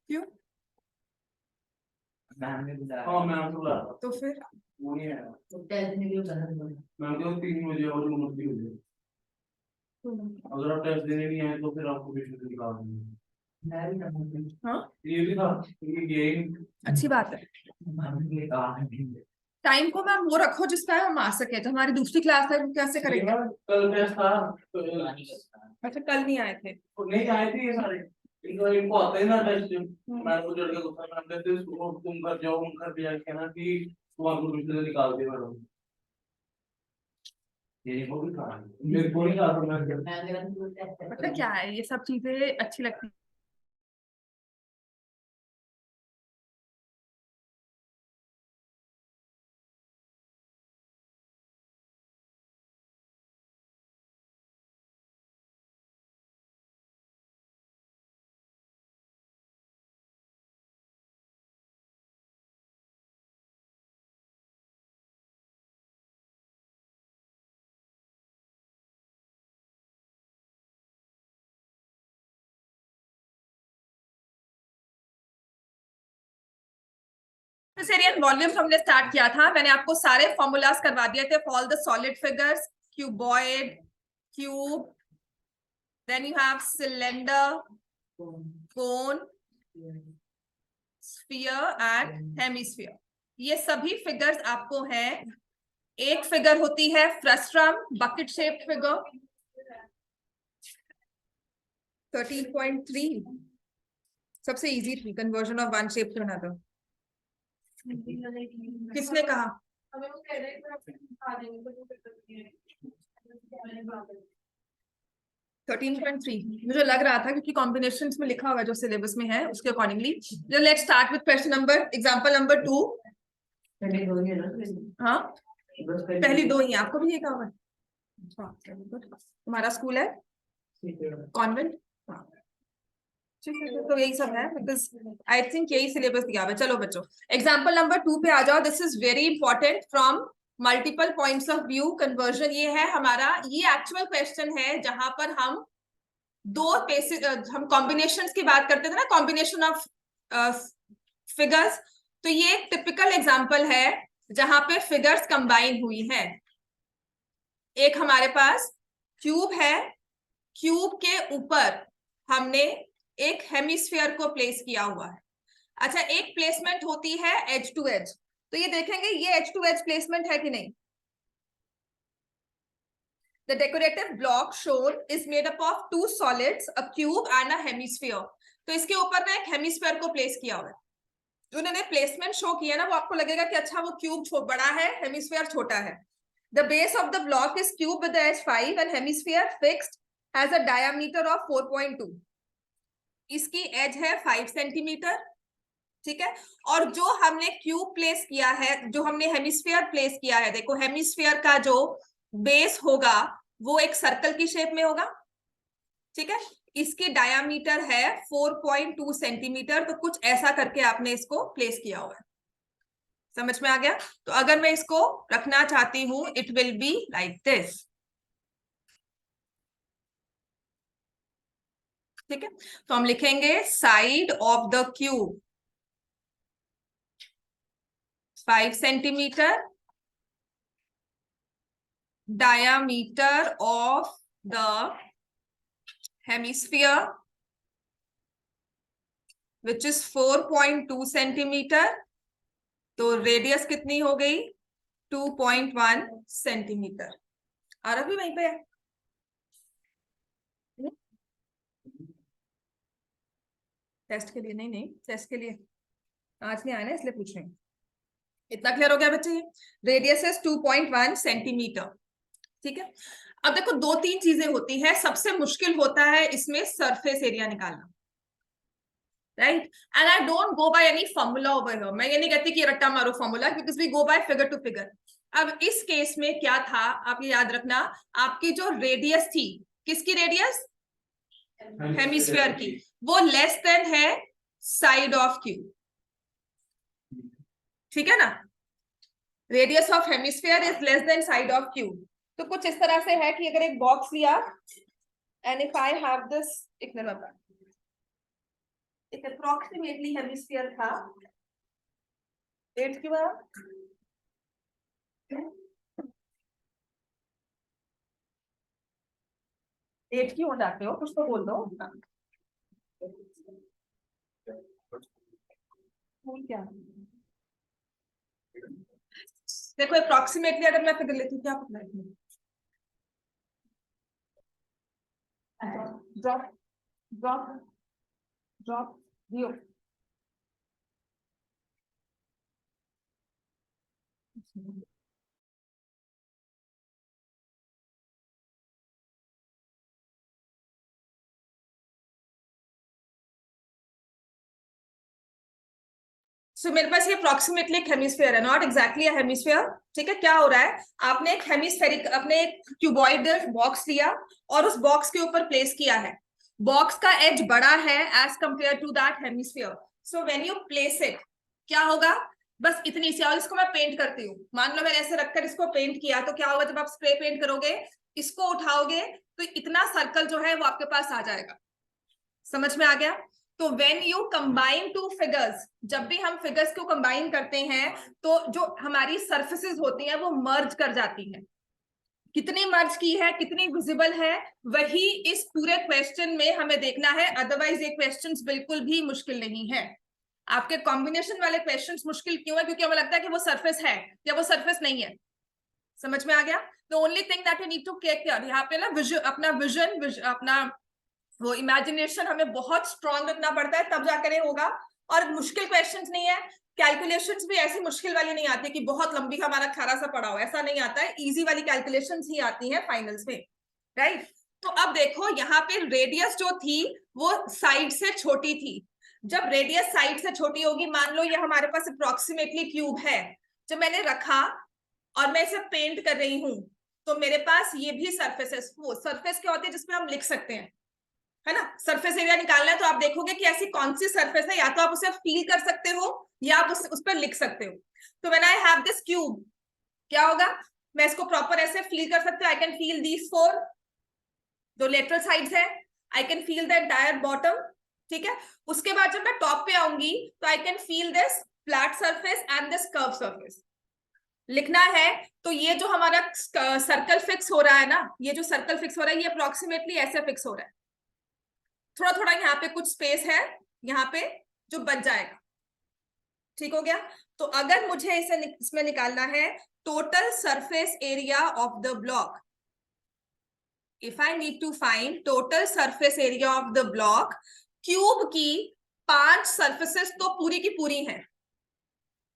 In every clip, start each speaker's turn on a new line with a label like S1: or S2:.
S1: क्यों? तो फिर
S2: अगर आप टेस्ट देने नहीं आए तो फिर आपको ट्यूशन निकाल देंगे।
S1: हाँ,
S2: ये भी था, ये
S1: अच्छी बात है। टाइम को मैम वो रखो जिस टाइम हम आ सके। तो हमारी दूसरी क्लास है, वो कैसे करेंगे?
S2: कल टेस्ट था।
S1: अच्छा, कल नहीं आए थे?
S2: नहीं आए थे ये सारे। इनको आता है ना टेस्ट। मैं को जोड़ के गुस्सा कर देते हैं, तुम कर जाओ, उन कर दिया कहना कि तुम्हारे को ट्यूशन निकाल दिया मैडम। ये वो भी कहा मेरे को नहीं कहा मैं
S1: मतलब क्या है, ये सब चीजें अच्छी लगती एरियन वॉल्यूम हमने स्टार्ट किया था। मैंने आपको सारे फॉर्मूलाज करवा दिए थे for the solid figures, cuboid, cube, then you have cylinder, cone, sphere and hemisphere. ये सभी फिगर्स आपको हैं। एक फिगर होती है फ्रस्ट्रम, बकेट शेप्ड फिगर 13.3, सबसे इजी थी conversion of one shape to another. किसने कहा? 13.3 मुझे लग रहा था क्योंकि कॉम्बिनेशंस में लिखा हुआ है जो सिलेबस में है उसके accordingly. Let's start with question number, example number 2। हाँ, पहली दो ही आपको भी ये कहा हुआ है। तुम्हारा स्कूल है कॉन्वेंट? ठीक है, तो यही सब है बिकॉज आई थिंक यही सिलेबस दिया हुआ है। चलो बच्चों, एग्जांपल नंबर 2 पे आ जाओ। This is very important from multiple points of view. Conversion ये है हमारा, ये एक्चुअल क्वेश्चन है जहां पर हम दो हम कॉम्बिनेशंस की बात करते थे ना, कॉम्बिनेशन ऑफ फिगर्स। तो ये एक टिपिकल एग्जांपल है जहां पे फिगर्स कंबाइन हुई है। एक हमारे पास क्यूब है, क्यूब के ऊपर हमने एक हेमिस्फीयर को प्लेस किया हुआ है। अच्छा, एक प्लेसमेंट होती है एज टू एज। तो ये देखेंगे ये एज टू एज प्लेसमेंट है कि नहीं। The decorative block shown is made up of two solids, a cube and a hemisphere. तो इसके ऊपर ना एक हेमिस्फीयर को प्लेस किया हुआ है। जो उन्होंने प्लेसमेंट शो किया ना, वो आपको लगेगा कि अच्छा वो क्यूब बड़ा है, हेमिस्फीयर छोटा है। The base of the block is cube with the edge 5 and hemisphere fixed has a diameter of 4.2. इसकी एज है 5 सेंटीमीटर, ठीक है। और जो हमने क्यूब प्लेस किया है, जो हमने हेमिस्फीयर प्लेस किया है, देखो हेमिस्फीयर का जो बेस होगा वो एक सर्कल की शेप में होगा, ठीक है। इसकी डायामीटर है 4.2 सेंटीमीटर। तो कुछ ऐसा करके आपने इसको प्लेस किया हुआ है। समझ में आ गया? तो अगर मैं इसको रखना चाहती हूं, it will be like this, ठीक है। तो हम लिखेंगे side of the cube 5 centimetre, diameter of the hemisphere which is 4.2 centimetre. तो रेडियस कितनी हो गई? 2.1 सेंटीमीटर। और अभी वहीं पे है। टेस्ट के लिए नहीं, टेस्ट के लिए आज नहीं आना इसलिए पूछ रही हूँ। इतना क्लियर हो गया बच्चे? रेडियस है 2.1 सेंटीमीटर, ठीक है। अब देखो दो तीन चीजें होती है। सबसे मुश्किल होता है इसमें सरफेस एरिया निकालना, right. And I don't go by any formula over here. मैं ये नहीं कहती कि रट्टा मारो formula, because we go by figure to figure. अब इस केस में क्या था, आप ये याद रखना, आपकी जो रेडियस थी, किसकी रेडियस? हेमिस्फीयर की, वो लेस देन है साइड ऑफ क्यूब, ठीक है ना। Radius of hemisphere is less than side of cube. तो कुछ इस तरह से है कि अगर एक बॉक्स लिया and if I have this, एक approximately hemisphere था 8 के बाद 8 क्यों हो जाते हो, कुछ तो बोल दो। क्या देखो अप्रोक्सीमेटली अगर मैं फिगर लेती हूँ क्या पता है, ड्रॉप ड्रॉप ड्रॉप 0। सो मेरे पास ये अप्रोक्सीमेटली एक हेमिस्फीयर है, नॉट एग्जैक्टली हेमिस्फीयर। ठीक है, क्या हो रहा है, आपने एक हेमिस्फेरिक अपने एक क्यूबॉइड बॉक्स लिया और उस बॉक्स के ऊपर प्लेस किया है। बॉक्स का एज बड़ा है as compare to that hemisphere. So when you place it क्या होगा, बस इतनी सी, और इसको मैं पेंट करती हूँ, मान लो मैंने ऐसे रखकर इसको पेंट किया, तो क्या होगा जब आप स्प्रे पेंट करोगे, इसको उठाओगे तो इतना सर्कल जो है वो आपके पास आ जाएगा। समझ में आ गया? तो when you combine two figures, जब भी हम फिगर्स को कंबाइन करते हैं तो जो हमारी सरफेसेस होती हैं वो मर्ज कर जाती हैं। कितनी मर्ज की है, कितनी विजिबल है, वही इस पूरे क्वेश्चन में हमें देखना है। अदरवाइज ये क्वेश्चंस बिल्कुल भी मुश्किल नहीं है। आपके कॉम्बिनेशन वाले क्वेश्चंस मुश्किल क्यों है, क्योंकि हमें लगता है कि वो सरफेस है या वो सरफेस नहीं है। समझ में आ गया? The only thing that you need to care यहाँ पे ना अपना विजन अपना वो इमेजिनेशन हमें बहुत स्ट्रांग रखना पड़ता है, तब जाकर ये होगा। और मुश्किल क्वेश्चंस नहीं है, कैलकुलेशंस भी ऐसी मुश्किल वाली नहीं आती कि बहुत लंबी हमारा खारा सा पड़ा हो, ऐसा नहीं आता है। इजी वाली कैलकुलेशंस ही आती हैं फाइनल्स में, राइट? तो अब देखो यहाँ पे रेडियस जो थी वो साइड से छोटी थी। जब रेडियस साइड से छोटी होगी, मान लो ये हमारे पास अप्रोक्सीमेटली क्यूब है, जब मैंने रखा और मैं इसे पेंट कर रही हूं, तो मेरे पास ये भी सरफेस है। वो सरफेस क्या होती है जिसमें हम लिख सकते हैं, है ना? सरफेस एरिया निकालना है तो आप देखोगे कि ऐसी कौन सी सरफेस है, या तो आप उसे फील कर सकते हो या आप उस पर लिख सकते हो। तो when I have this cube, क्या होगा, मैं इसको प्रॉपर ऐसे फील कर सकते हो। आई कैन फील दीज 4 जो लेटरल साइड्स है, I can feel the entire bottom. ठीक है, उसके बाद जब मैं टॉप पे आऊंगी तो I can feel this flat surface and this curve surface. लिखना है तो ये जो हमारा सर्कल फिक्स हो रहा है ना, ये जो सर्कल फिक्स हो रहा है ये अप्रोक्सीमेटली ऐसे फिक्स हो रहा है। थोड़ा थोड़ा यहाँ पे कुछ स्पेस है यहाँ पे जो बच जाएगा। ठीक हो गया? तो अगर मुझे इसे इसमें निकालना है total surface area of the block, if I need to find total surface area of the block, cube की 5 सरफेसेस तो पूरी की पूरी हैं।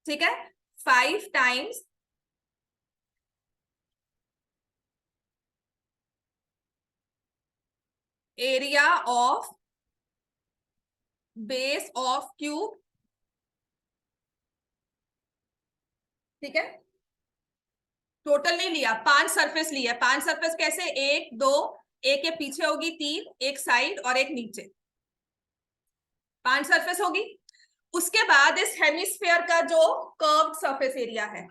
S1: ठीक है, 5 times area of base of cube. ठीक है, टोटल नहीं लिया, 5 सरफेस लिया। 5 सरफेस कैसे, 1 2, एक के पीछे होगी 3, एक साइड और एक नीचे, 5 सरफेस होगी। उसके बाद इस हेमिस्फेयर का जो कर्व्ड सरफेस एरिया है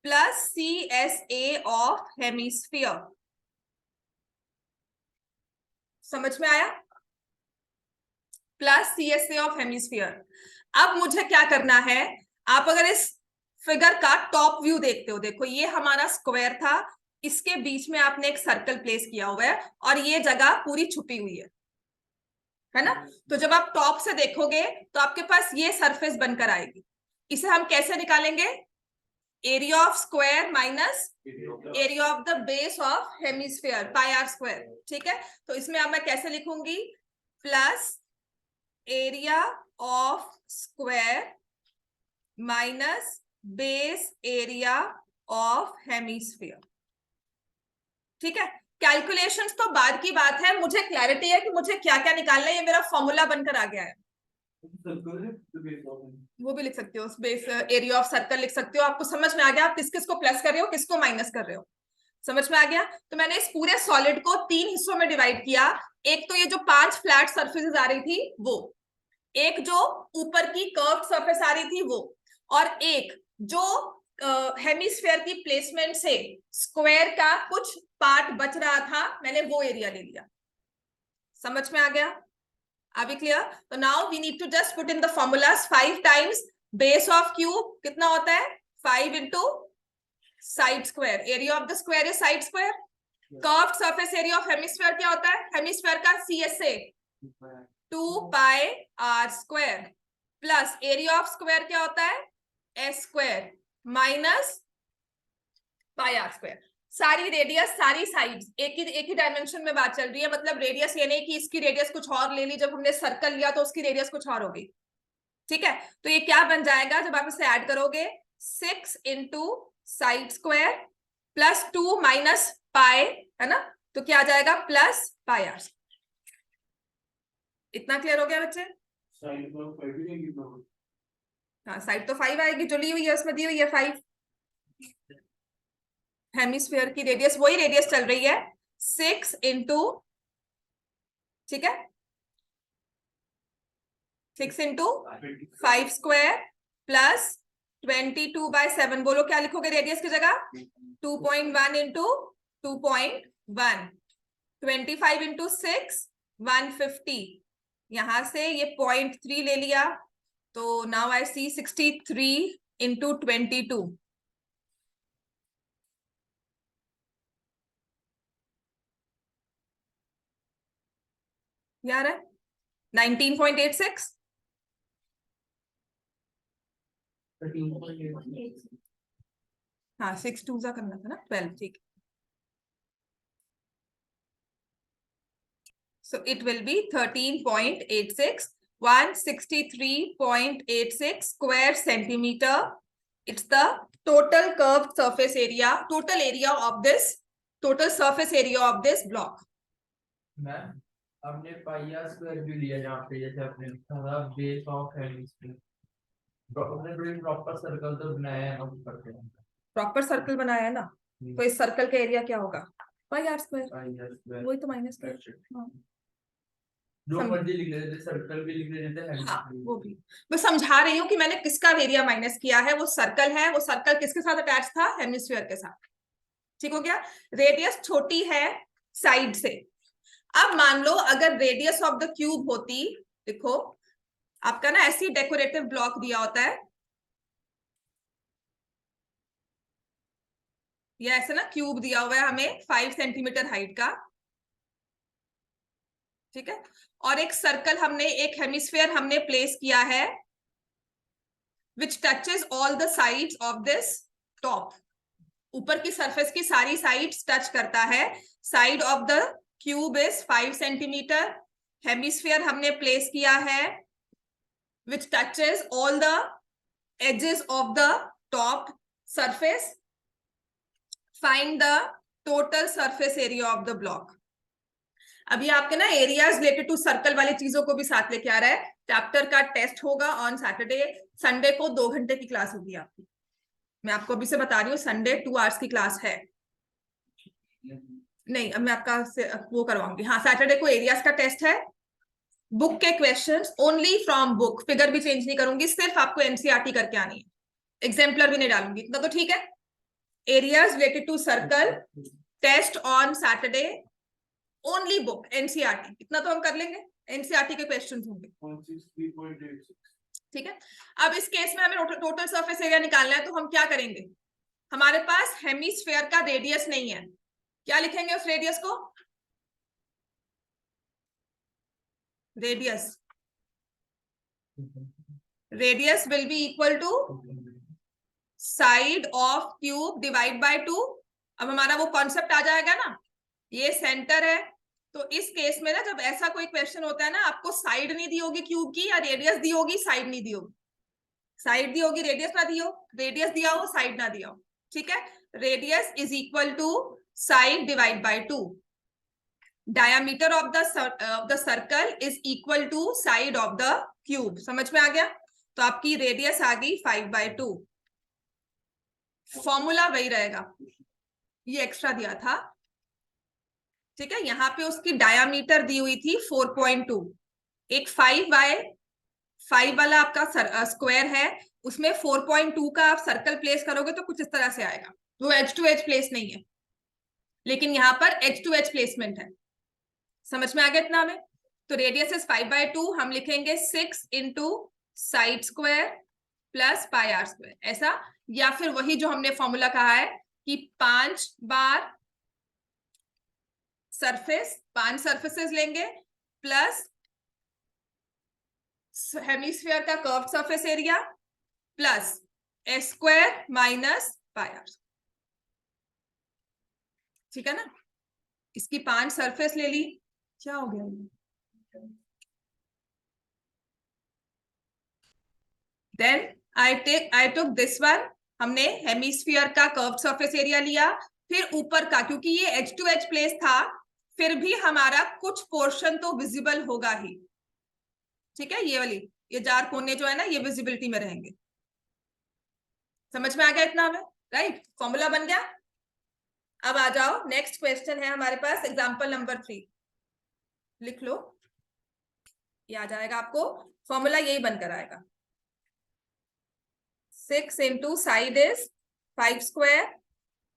S1: plus C S A of hemisphere. समझ में आया? Plus C S A of hemisphere. अब मुझे क्या करना है, आप अगर इस फिगर का टॉप व्यू देखते हो, देखो ये हमारा स्क्वायर था, इसके बीच में आपने एक सर्कल प्लेस किया हुआ है और ये जगह पूरी छुपी हुई है ना? तो जब आप टॉप से देखोगे तो आपके पास ये सरफेस बनकर आएगी। इसे हम कैसे निकालेंगे, area of square minus area of the base of hemisphere pi r square. ठीक है, तो इसमें अब मैं कैसे लिखूंगी, plus area of square minus base area of hemisphere. ठीक है, कैलकुलेशंस तो बाद की बात है, मुझे क्लैरिटी है कि मुझे क्या क्या निकालना है, ये मेरा फॉर्मूला बनकर आ गया है। वो भी लिख सकते हो, बेस एरिया ऑफ सर्कल लिख सकते हो। आपको समझ में आ गया आप किस किस को प्लस कर रहे हो, किसको माइनस कर रहे हो? समझ में आ गया? तो मैंने इस पूरे सॉलिड को 3 हिस्सों में डिवाइड किया। एक तो ये जो 5 फ्लैट सरफेसेस आ रही थी वो, एक जो ऊपर की कर्व सरफेस आ रही थी वो, और एक जो हेमिस्फेयर की प्लेसमेंट से स्क्वायर का कुछ पार्ट बच रहा था, मैंने वो एरिया ले लिया। समझ में आ गया? अभी क्लियर? तो now we need to just put in the formulas. 5 times base of cube कितना होता है? 5 into side square. Area of the square is side square. Curved surface area of hemisphere क्या होता है? हेमिस्फीयर का CSA 2 pi r square plus area of square क्या होता है? S square minus pi r square. सारी रेडियस सारी sides एक ही डायमेंशन में बात चल रही है. मतलब रेडियस ये नहीं कि इसकी रेडियस कुछ और ले ली, जब हमने सर्कल लिया तो उसकी रेडियस कुछ और होगी. ठीक है, तो ये क्या बन जाएगा जब आप इसे ऐड करोगे? 6 into side square plus 2 minus pi, है ना? तो क्या आ जाएगा? Plus pi r. इतना क्लियर हो गया बच्चे? हाँ, साइड तो 5 आएगी जो ली हुई है, उसमें दी हुई है 5. हेमिस्फीयर की रेडियस वही रेडियस चल रही है 6 इंटू, ठीक है, 6 इंटू 5 स्क्वायर प्लस 22/7. बोलो क्या लिखोगे रेडियस की जगह? 2.1 इंटू 2.1. 25 इंटू 6 150. यहां से ये 0.3 ले लिया, तो नाउ आई सी 63 इंटू 22. यार है 19.86. हाँ 6 2 करना था ना, 12. ठीक. So it will be 13.86. 163.86 square centimeter. It's the total curved surface area, total area of this, total surface area of this block.
S3: Ma'am आपने पाई r स्क्वायर भी लिया जहाँ पे जैसे आपने लिखा था बेस ऑफ हेमिस्फीयर. आपने कोई प्रॉपर सर्कल तो बनाया है ना ऊपर पे.
S1: प्रॉपर सर्कल बनाया है ना, तो इस सर्कल का एरिया क्या होगा? पाई r स्क्वायर.
S3: पाई r स्क्वायर
S1: वही तो माइनस कर.
S3: जो मर्जी लिख लेते, सर्कल भी लिख लेते हैं.
S1: हाँ वो भी मैं समझा रही हूँ कि मैंने किसका एरिया माइनस किया है. वो सर्कल है, वो सर्कल किसके साथ अटैच था? हेमिस्फीयर के साथ. ठीक हो गया? रेडियस छोटी है साइड से. अब मान लो अगर रेडियस ऑफ द क्यूब होती, देखो आपका ना ऐसी डेकोरेटिव ब्लॉक दिया होता है, ये ऐसे ना क्यूब दिया हुआ है हमें 5 सेंटीमीटर हाइट का, ठीक है, और एक सर्कल हमने, एक हेमिस्फीयर हमने प्लेस किया है which touches all the sides of this top. ऊपर की सरफेस की सारी साइड्स टच करता है. Side of the cube is 5 centimetre. Hemisphere हमने प्लेस किया है which touches all the edges of the top surface. Find the total surface area of the block. अभी आपके ना एरियाज रिलेटेड टू सर्कल वाली चीजों को भी साथ लेके आ रहा है. चैप्टर का टेस्ट होगा ऑन सैटरडे. संडे को 2 घंटे की क्लास होगी आपकी. मैं आपको अभी से बता रही हूँ, संडे 2 आवर्स की क्लास है. नहीं, अब मैं आपका वो करवाऊंगी. हाँ, सैटरडे को एरियाज का टेस्ट है. बुक के questions only from book. Figure भी चेंज नहीं करूंगी, सिर्फ आपको एनसीईआरटी करके आनी है. एग्जाम्पलर भी नहीं डालूंगी. इतना तो ठीक है. Areas related to circle test on Saturday, only book NCERT. इतना तो हम कर लेंगे. एनसीईआरटी के क्वेश्चंस होंगे.
S2: 63.86.
S1: ठीक है. अब इस केस में हमें टोटल सरफेस एरिया निकालना है, तो हम क्या करेंगे? हमारे पास हेमिस्फीयर का रेडियस नहीं है. क्या लिखेंगे उस रेडियस को? Radius will be equal to side of cube divide by 2. अब हमारा वो कॉन्सेप्ट आ जाएगा ना, ये सेंटर है. तो इस केस में ना, जब ऐसा कोई क्वेश्चन होता है ना, आपको साइड नहीं दी होगी क्यूब की, या रेडियस दी होगी, साइड नहीं दी होगी. साइड दी होगी, रेडियस ना दी हो. रेडियस दिया हो, साइड ना दिया हो. ठीक है. Radius is equal to side divide by 2. Diameter of the circle is equal to side of the cube. समझ में आ गया? तो आपकी रेडियस आ गई 5/2. फॉर्मूला वही रहेगा, ये एक्स्ट्रा दिया था. ठीक है. यहाँ पे उसकी डायमीटर दी हुई थी 4.2. एक 5/5 वाला आपका स्क्वायर है, उसमें 4.2 का आप सर्कल प्लेस करोगे तो कुछ इस तरह से आएगा. वो एज टू एज प्लेस नहीं है, लेकिन यहाँ पर एज टू एज प्लेसमेंट है. समझ में आ गया इतना हमें? तो रेडियस इज 5/2, हम लिखेंगे 6 into side square plus pi r square, ऐसा। या फिर वही जो हमने फॉर्मूला कहा है कि 5 बार सरफेस, 5 सरफेसेस लेंगे प्लस हेमिस्फीयर का curve surface area plus S square minus pi r. ठीक है ना? इसकी 5 सरफेस ले ली, क्या हो गया? Then I took this one, हमने हेमिस्फीयर का कर्व सरफेस एरिया लिया, फिर ऊपर का, क्योंकि ये एज टू एज प्लेस था, फिर भी हमारा कुछ पोर्शन तो विजिबल होगा ही। ठीक है, ये वाली, ये 4 कोने जो है ना, ये विजिबिलिटी में रहेंगे। समझ में आ गया इतना हमें? राइट, फॉर्मूला बन गया। अब आ जाओ, नेक्स्ट क्वेश्चन है हमारे पास, एग्जांपल नंबर 3। लिख लो, ये आ जाएगा आपको, फॉर्मूला यही बनकर आएगा। 6 into side is 5 square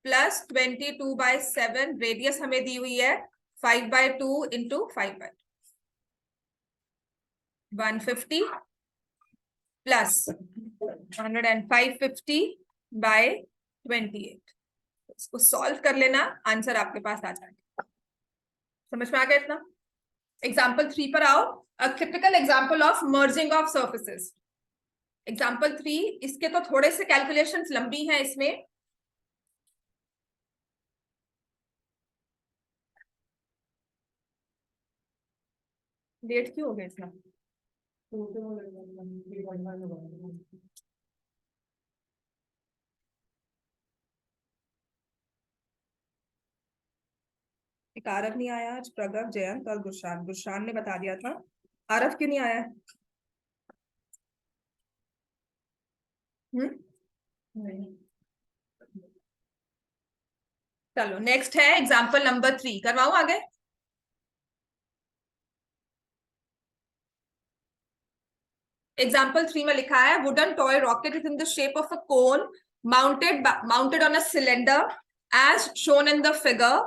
S1: plus 22/7, radius हमें दी हुई है 5/2 इंटू 5/2, 150 प्लस 550/28। इसको सॉल्व कर लेना, आंसर आपके पास आ जाएगा। समझ में आ गया इतना? एग्जाम्पल 3 पर आओ, a typical example of merging of surfaces. Example 3, इसके तो थोड़े से कैलकुलेशंस लंबी हैं इसमें। लेट क्यों हो गया इतना? एक आरव नहीं आया आज, प्रगव, जयंत और गुरशान। गुरशान ने बता दिया था, आरव क्यों नहीं आया? चलो नेक्स्ट है एग्जाम्पल नंबर 3, करवाऊं आगे? एग्जाम्पल 3 में लिखा है, wooden toy rocket is in the shape of a cone mounted on a cylinder as shown in the figure.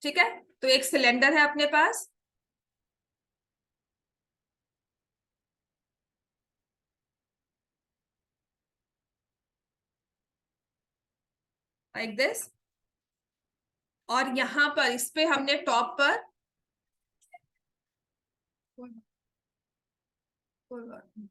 S1: ठीक है, तो एक सिलेंडर है अपने पास, लाइक दिस, और यहां पर इस पे हमने टॉप पर, कोई बात नहीं,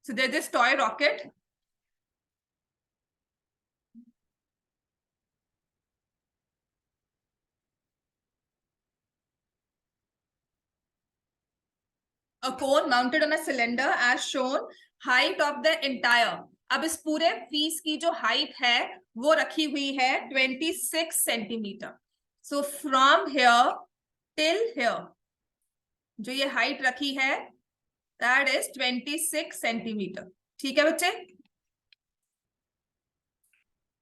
S1: so there's this toy rocket, a cone mounted on a cylinder as shown, height of the entire, अब इस पूरे पीस की जो हाइट है वो रखी हुई है 26 centimetre. So from here till here, जो ये हाइट रखी है दैट इज 26 सेंटीमीटर। ठीक है बच्चे?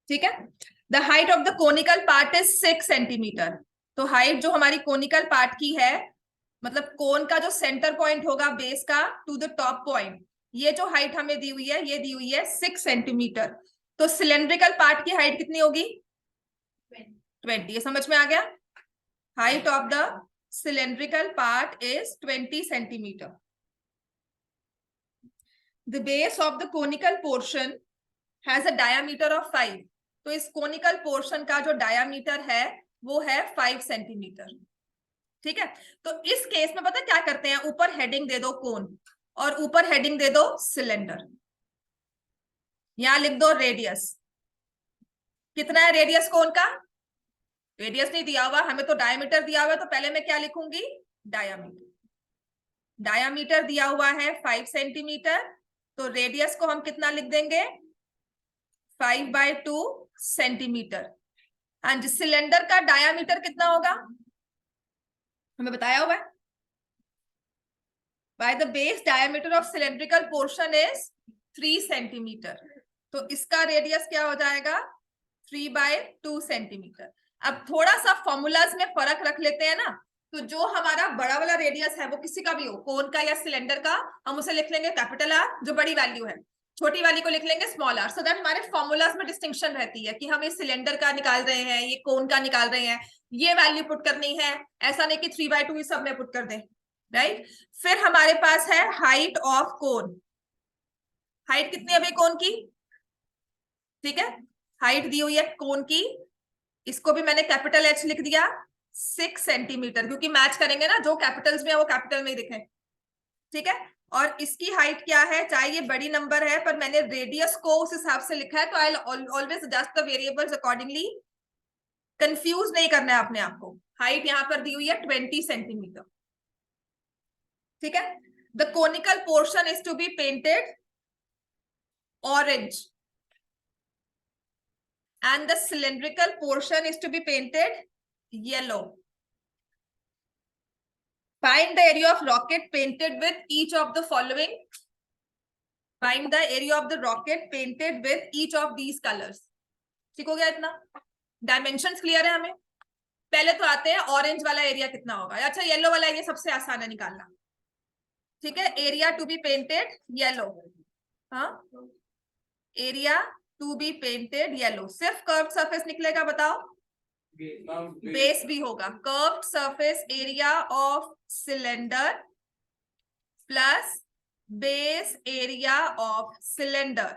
S1: ठीक है, the height of the conical part is 6 centimetre. तो हाइट जो हमारी कोनिकल पार्ट की है, मतलब कोन का जो सेंटर पॉइंट होगा बेस का टू द टॉप पॉइंट, ये जो हाइट हमें दी हुई है, ये दी हुई है 6 सेंटीमीटर। तो सिलेंड्रिकल पार्ट की हाइट कितनी होगी? 20। ये समझ में आ गया? Height of the cylindrical part is 20 centimetre. The base of the conical portion has a diameter of 5। तो इस कोनिकल पोर्शन का जो डायामीटर है वो है 5 सेंटीमीटर। ठीक है, तो इस केस में पता क्या करते हैं, ऊपर हेडिंग दे दो कोन और ऊपर हेडिंग दे दो सिलेंडर, यहां लिख दो रेडियस। कितना है रेडियस कोन का, रेडियस नहीं दिया हुआ हमें तो डायमीटर दिया हुआ है, तो पहले मैं क्या लिखूंगी, डायामीटर। डायामीटर दिया हुआ है 5 सेंटीमीटर, तो रेडियस को हम कितना लिख देंगे, 5/2 सेंटीमीटर। हाँ जी, सिलेंडर का डायामीटर कितना होगा, हमें बताया हुआ है, by the base diameter of cylindrical portion is 3 centimetre, तो इसका रेडियस क्या हो जाएगा, 3/2 सेंटीमीटर। अब थोड़ा सा फॉर्मूलाज में फर्क रख लेते हैं ना, तो जो हमारा बड़ा वाला रेडियस है वो किसी का भी हो, कोन का या सिलेंडर का, हम उसे लिख लेंगे कैपिटल आर जो बड़ी वैल्यू है, छोटी वाली को लिख लेंगे स्मॉल आर, सो दैट हमारे फॉर्मूलाज में डिस्टिंक्शन रहती है कि हम ये सिलेंडर का निकाल रहे हैं, ये कोन का निकाल रहे हैं, ये वैल्यू पुट करनी है, ऐसा नहीं कि 3/2 सब में पुट कर दें, राइट। फिर हमारे पास है हाइट ऑफ कोन, हाइट कितनी है भाई कोन की, ठीक है, हाइट दी हुई है कोन की, इसको भी मैंने कैपिटल एच लिख दिया, 6 सेंटीमीटर, क्योंकि मैच करेंगे ना, जो कैपिटल्स में है वो कैपिटल में ही दिखे, ठीक है। और इसकी हाइट क्या है, चाहे ये बड़ी नंबर है पर मैंने रेडियस को उस हिसाब से लिखा है, तो I always adjust the variables accordingly, confuse नहीं करना है अपने आप को। हाइट यहां पर दी हुई है 20 सेंटीमीटर, ठीक है। The conical portion is to be painted orange and the cylindrical portion is to be painted yellow. Find the area of rocket painted with each of the following. Find the area of the rocket painted with each of these colors. ठीक हो गया इतना, dimensions clear है हमें। पहले तो आते हैं ऑरेंज वाला एरिया कितना होगा, अच्छा येलो वाला एरिया सबसे आसान है निकालना, ठीक है। Area to be painted yellow, हाँ, area to be painted yellow, सिर्फ कर्व सरफेस निकलेगा, बताओ, बेस भी होगा, curved surface area of cylinder plus base area of cylinder,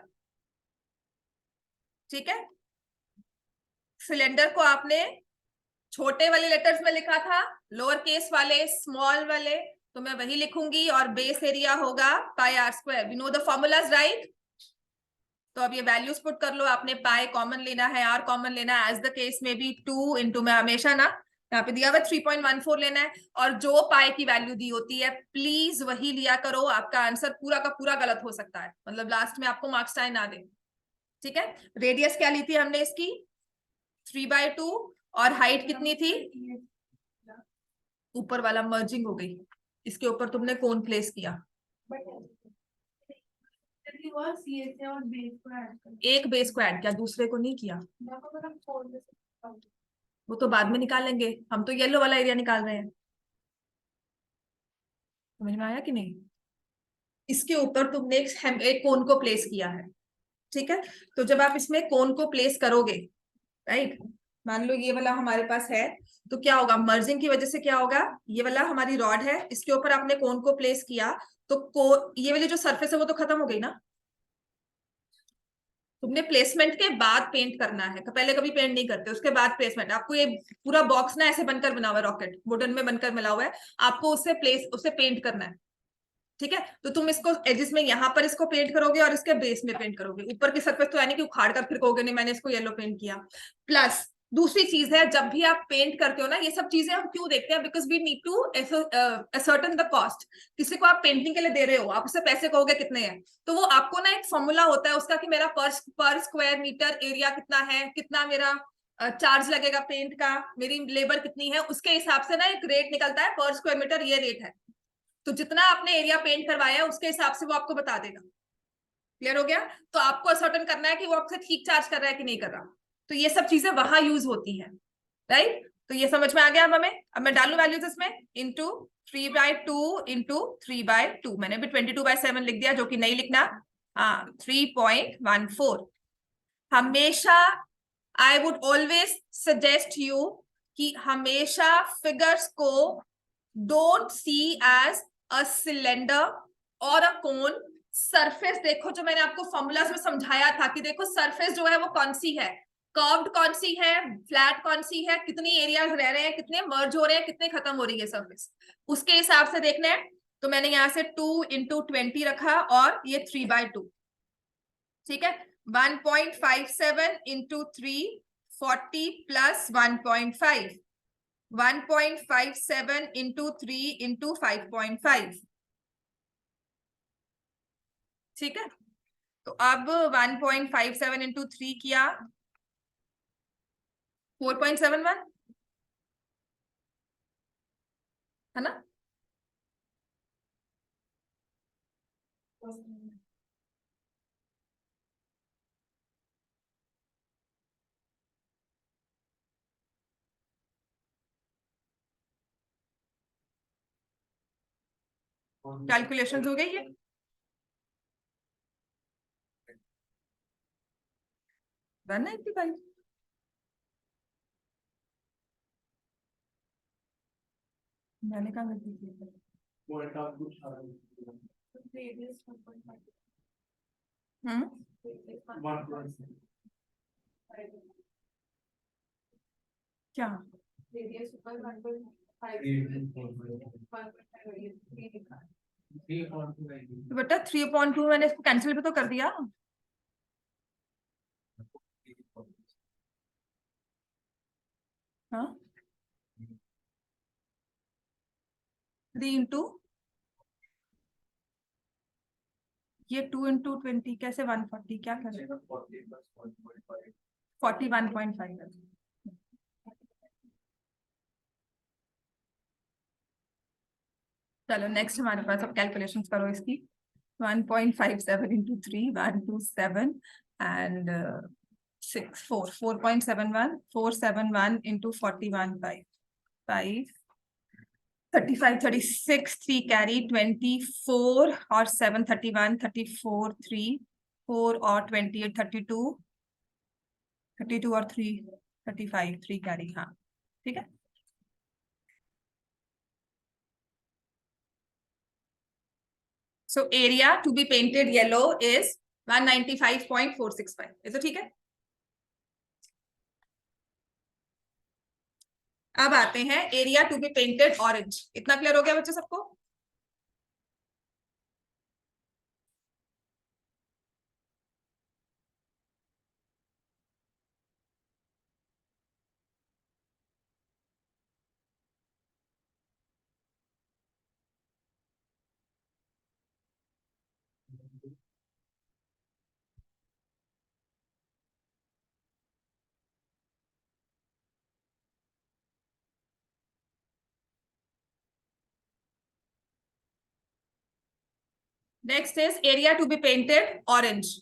S1: ठीक है। सिलेंडर को आपने छोटे वाले लेटर्स में लिखा था, लोअर केस वाले स्मॉल वाले, तो मैं वही लिखूंगी, और बेस एरिया होगा pi r square, we know the formulas, right. तो अब ये वैल्यूज पुट कर लो, आपने पाई कॉमन लेना है, आर कॉमन लेना है, एज द केस में भी 2 इंटू में हमेशा ना यहाँ पे दिया हुआ 3.14 लेना है, और जो पाई की वैल्यू दी होती है प्लीज वही लिया करो, आपका आंसर पूरा का पूरा गलत हो सकता है, मतलब लास्ट में आपको मार्क्स टाइम ना दे, ठीक है। रेडियस क्या ली थी हमने इसकी, 3/2, और हाइट कितनी थी, ऊपर वाला मर्जिंग हो गई, इसके ऊपर तुमने कोन प्लेस किया, एक बेस को ऐड किया, दूसरे को नहीं किया, वो तो बाद में निकालेंगे, हम तो येलो वाला एरिया निकाल रहे हैं, समझ में आया कि नहीं। इसके ऊपर तुमने एक कोन को प्लेस किया है, ठीक है। तो जब आप इसमें कोन को प्लेस करोगे, राइट, मान लो ये वाला हमारे पास है, तो क्या होगा, मर्जिंग की वजह से क्या होगा, ये वाला हमारी रॉड है, इसके ऊपर आपने कोन को प्लेस किया, तो ये वाली जो सरफेस है वो तो खत्म हो गई ना, तुमने प्लेसमेंट के बाद पेंट करना है, पहले कभी पेंट नहीं करते, उसके बाद प्लेसमेंट। आपको ये पूरा बॉक्स ना ऐसे बनकर बना हुआ है, रॉकेट वुडन में बनकर मिला हुआ है, आपको उसे पेंट करना है, ठीक है। तो तुम इसको एजिस में यहाँ पर इसको पेंट करोगे और इसके बेस में पेंट करोगे, ऊपर की सरफेस तो यानी कि उखाड़ कर फिर कहोगे नहीं मैंने इसको येलो पेंट किया। प्लस दूसरी चीज है, जब भी आप पेंट करते हो ना, ये सब चीजें हम क्यों देखते हैं, because we need to ascertain the cost. किसी को आप पेंटिंग के लिए दे रहे हो, आप उसे पैसे कहोगे कितने हैं, तो वो आपको ना एक फॉर्मूला होता है उसका कि मेरा पर स्क्वायर मीटर एरिया कितना है, कितना मेरा चार्ज लगेगा पेंट का, मेरी लेबर कितनी है, उसके हिसाब से ना एक रेट निकलता है, पर स्क्वायर मीटर ये रेट है, तो जितना आपने एरिया पेंट करवाया है उसके हिसाब से वो आपको बता देगा। क्लियर हो गया, तो आपको असर्टेन करना है कि वो आपसे ठीक चार्ज कर रहा है कि नहीं कर रहा, तो ये सब चीजें वहां यूज होती हैं, राइट। तो ये समझ में आ गया अब हमें, अब मैं डालू वैल्यूज इसमें, इंटू 3/2 इंटू 3/2, मैंने भी 22/7 लिख दिया, जो कि नहीं लिखना, हाँ 3.14। हमेशा I would always suggest you कि हमेशा फिगर्स को don't see as a cylinder और अ कोन, सरफेस देखो, जो मैंने आपको फॉर्मूलाज में समझाया था कि देखो सरफेस जो है वो कौन सी है, कर्व्ड कौन सी है, फ्लैट कौन सी है, कितनी एरियाज रह रहे हैं, कितने मर्ज हो रहे हैं, कितने खत्म हो रही है सरफेस, उसके हिसाब से देखना है। तो मैंने यहाँ से 2 × 20 रखा और ये 3/2, ठीक है। 1.57 × 3 40 + 1.5, 1.57 × 3 × 5.5, ठीक है। तो अब 1.57 × 3 किया 4.71, है ना। कैलकुलेशन हो गई है। डन है भाई। मैंने कहा गलती की।
S2: पॉइंट आप कुछ
S1: हम्म, क्या तो बेटा 3.2 मैंने इसको कैंसिल भी तो कर दिया। हाँ 3 × ये 2 × 20 कैसे 140, क्या करेगा 41.5। चलो नेक्स्ट हमारे पास अब कैलकुलेशंस करो इसकी। 1.57 × 3 127 एंड 6 4 4.71 471 × 41.5 5 35 36 3 कैरी 24 और 7 31 34 3 4 और 28 32 32 और 3 35 3 कैरी, हाँ ठीक है। So area to be painted yellow is 195.465, is it ठीक है। अब आते हैं area to be painted orange. इतना क्लियर हो गया बच्चे सबको। Next is area to be painted orange.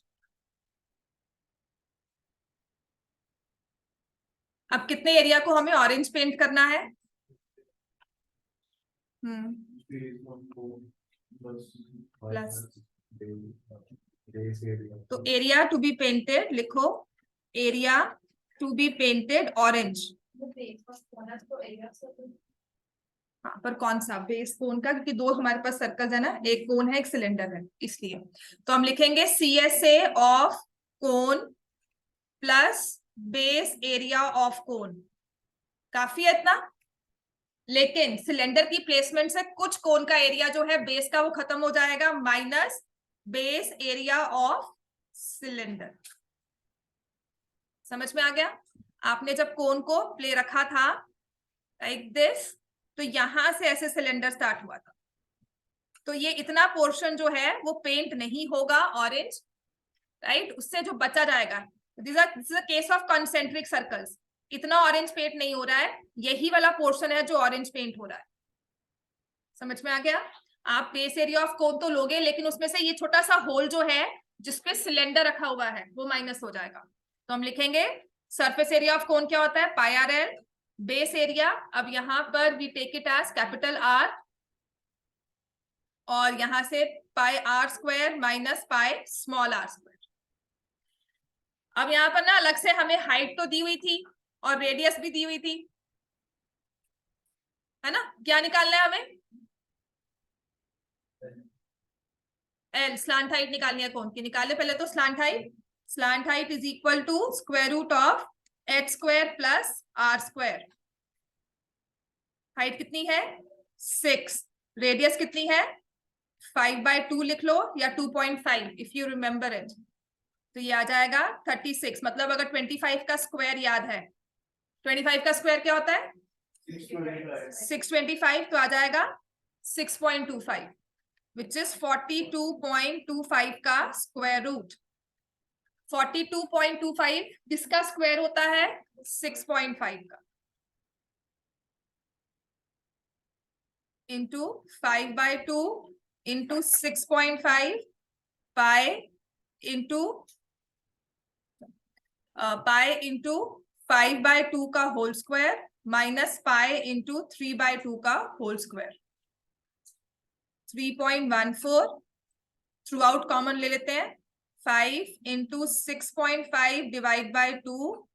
S1: अब कितने एरिया को हमें ऑरेंज पेंट करना है। प्लस तो एरिया टू बी पेंटेड लिखो, area to be painted orange. हाँ पर कौन सा बेस कोन का, क्योंकि दो हमारे पास सर्कल है ना, एक कोन है एक सिलेंडर है, इसलिए तो हम लिखेंगे CSA of cone plus base area of cone. काफी है इतना, लेकिन सिलेंडर की प्लेसमेंट से कुछ कोन का एरिया जो है बेस का वो खत्म हो जाएगा, minus base area of cylinder. समझ में आ गया। आपने जब कोन को प्ले रखा था लाइक दिस, तो यहां से ऐसे सिलेंडर स्टार्ट हुआ था, तो ये इतना पोर्शन जो है वो पेंट नहीं होगा ऑरेंज, राइट। उससे जो बचा जाएगा, this is a case of concentric circles, इतना ऑरेंज पेंट नहीं हो रहा है, यही वाला पोर्शन है जो ऑरेंज पेंट हो रहा है। समझ में आ गया। आप बेस एरिया ऑफ कोन तो लोगे, लेकिन उसमें से ये छोटा सा होल जो है जिसपे सिलेंडर रखा हुआ है वो माइनस हो जाएगा। तो हम लिखेंगे सरफेस एरिया ऑफ कोन क्या होता है, πRL, बेस एरिया, अब यहां पर we take it as capital R, और यहां से πr² minus pi small r²। अब यहाँ पर ना अलग से हमें हाइट तो दी हुई थी और रेडियस भी दी हुई थी, है ना। क्या निकालना है हमें, एल स्लांट हाइट निकालनी है। कौन की निकाले पहले, तो slant height. Slant height is equal to square root of H square plus R square. Height कितनी है 6, रेडियस कितनी है 5/2 लिख लो या 2.5 इफ यू रिमेम्बर इट। तो ये आ जाएगा 36। मतलब अगर 25 का स्क्वायर याद है, 25 का स्क्वायर क्या होता है 625, तो आ जाएगा 6.25 विच इज 42.25 का स्क्वायर रूट। 42.25 किसका स्क्वायर होता है 6.5 का, इंटू 5/2 इंटू 6.5 पाई इंटू 5/2 का whole square minus pi into 3/2 का whole square. 3.14 throughout common ले लेते हैं, 5 into 6.5 divide by 2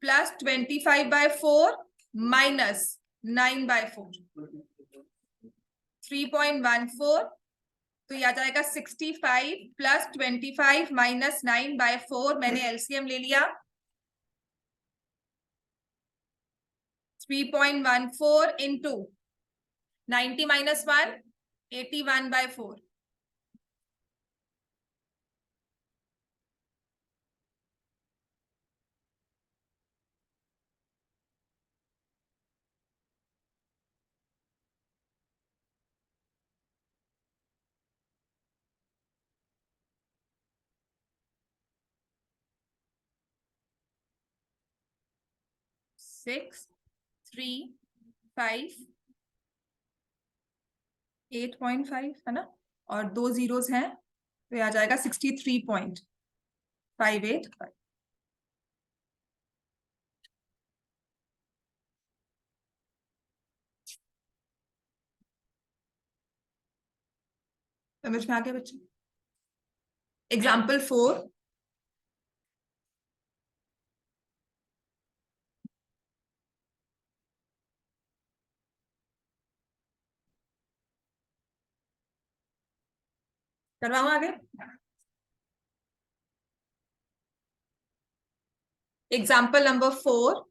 S1: plus 25/4 minus 9/4, 3.14। तो ये आ जाएगा 65 प्लस 25 माइनस 9/4। मैंने एलसीएम ले लिया, 3.14 इंटू 90 माइनस 1 81/4। सिक्स 3 5 8.5 है ना, और 2 जीरोस हैं तो ये आ जाएगा 63.585। समझ में आ गया बच्चे। एग्जाम्पल 4, करवाऊं आगे। Example number 4,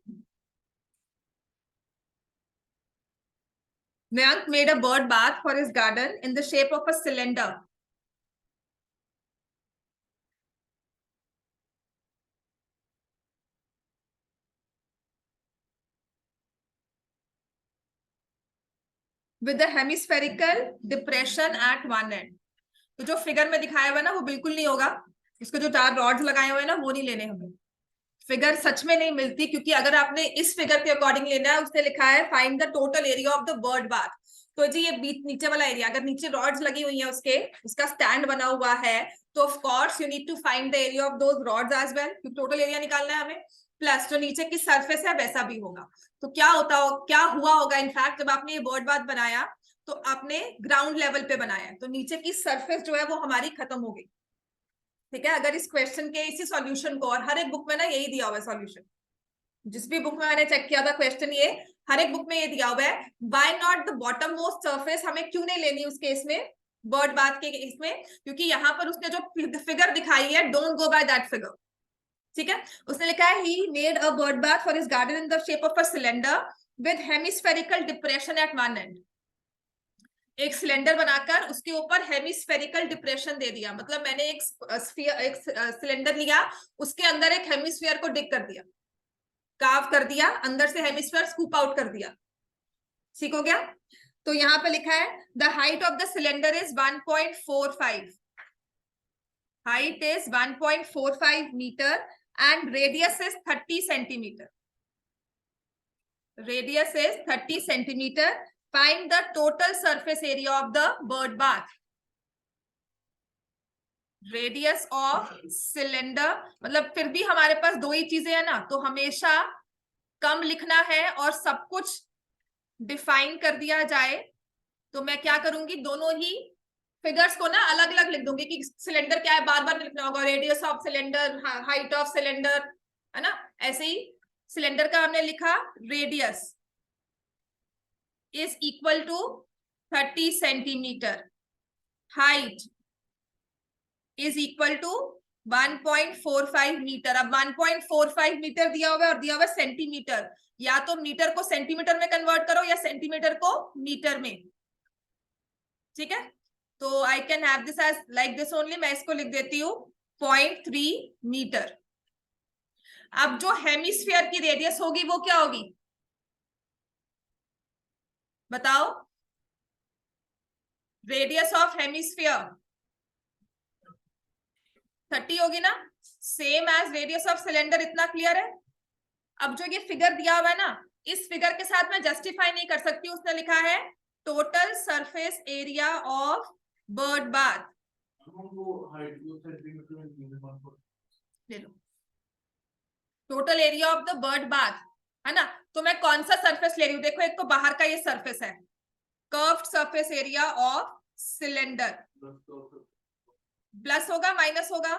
S1: Mayank made a bird bath for his garden in the shape of a cylinder. With a hemispherical depression at one end. तो जो फिगर में दिखाया हुआ ना वो बिल्कुल नहीं होगा, इसको जो 4 रॉड्स लगाए हुए हैं ना वो नहीं लेने हमें। फिगर सच में नहीं मिलती, क्योंकि अगर आपने इस फिगर के अकॉर्डिंग लेना है, उसने लिखा है find the total area of the bird bath. तो जी ये बीच नीचे वाला एरिया, अगर नीचे रॉड्स लगी हुई है उसके, उसका स्टैंड बना हुआ है, तो of course you need to find the area of those rods as well, क्योंकि टोटल एरिया निकालना है हमें। प्लस जो नीचे की सरफेस है वैसा भी होगा। तो क्या क्या हुआ होगा इनफैक्ट, जब आपने ये बर्ड बाथ बनाया तो आपने ग्राउंड लेवल पे बनाया, तो नीचे की सरफेस जो है वो हमारी खत्म हो गई। ठीक है, अगर इस क्वेश्चन के इसी सॉल्यूशन को, और हर एक बुक में ना यही दिया हुआ है सॉल्यूशन, जिस भी बुक में मैंने चेक किया था क्वेश्चन, ये हर एक बुक में ये दिया हुआ है। By not the bottom most surface, हमें क्यों नहीं लेनी उस केस में, बर्ड बाथ के केस में, क्योंकि यहाँ पर उसने जो फिगर दिखाई है, don't go by that figure. ठीक है, उसने लिखा है he made a bird bath for his garden in the shape of a cylinder with hemispherical depression at one end. एक सिलेंडर बनाकर उसके ऊपर हेमिस्फेरिकल डिप्रेशन दे दिया, मतलब मैंने एक सिलेंडर लिया, उसके अंदर एक हेमिस्फीयर को डिग कर दिया, कार्व कर दिया, अंदर से हेमिस्फीयर स्कूप आउट कर दिया। ठीक हो गया। तो यहाँ पे लिखा है the height of the cylinder is 1.45, height is 1.45 metre and radius is 30 centimetre, radius is 30 centimetre. Find the total surface area of the bird bath. Radius of cylinder, मतलब फिर भी हमारे पास 2 ही चीजें है ना, तो हमेशा कम लिखना है और सब कुछ डिफाइन कर दिया जाए। तो मैं क्या करूंगी, दोनों ही फिगर्स को ना अलग अलग लिख दूंगी कि सिलेंडर क्या है बार बार लिखना होगा, radius of cylinder, height of cylinder, है ना। ऐसे ही सिलेंडर का हमने लिखा radius is equal to 30 centimetre, height is equal to 1.45 metre. अब 1.45 मीटर दिया हुआ है और दिया हुआ है सेंटीमीटर, या तो मीटर को सेंटीमीटर में कन्वर्ट करो या सेंटीमीटर को मीटर में, ठीक है। तो I can have this as like this only, मैं इसको लिख देती हूँ 0.3 मीटर। अब जो हेमिस्फीयर की रेडियस होगी वो क्या होगी, बताओ, रेडियस ऑफ हेमिस्फीयर 30 होगी ना, same as radius of cylinder, इतना क्लियर है। अब जो ये फिगर दिया हुआ है ना, इस फिगर के साथ मैं जस्टिफाई नहीं कर सकती, उसने लिखा है total surface area of bird bath. ले लो, total area of the bird bath, है ना। तो मैं कौन सा सरफेस ले रही हूँ, देखो एक तो बाहर का ये सरफेस है, curved surface area of cylinder, plus होगा माइनस होगा,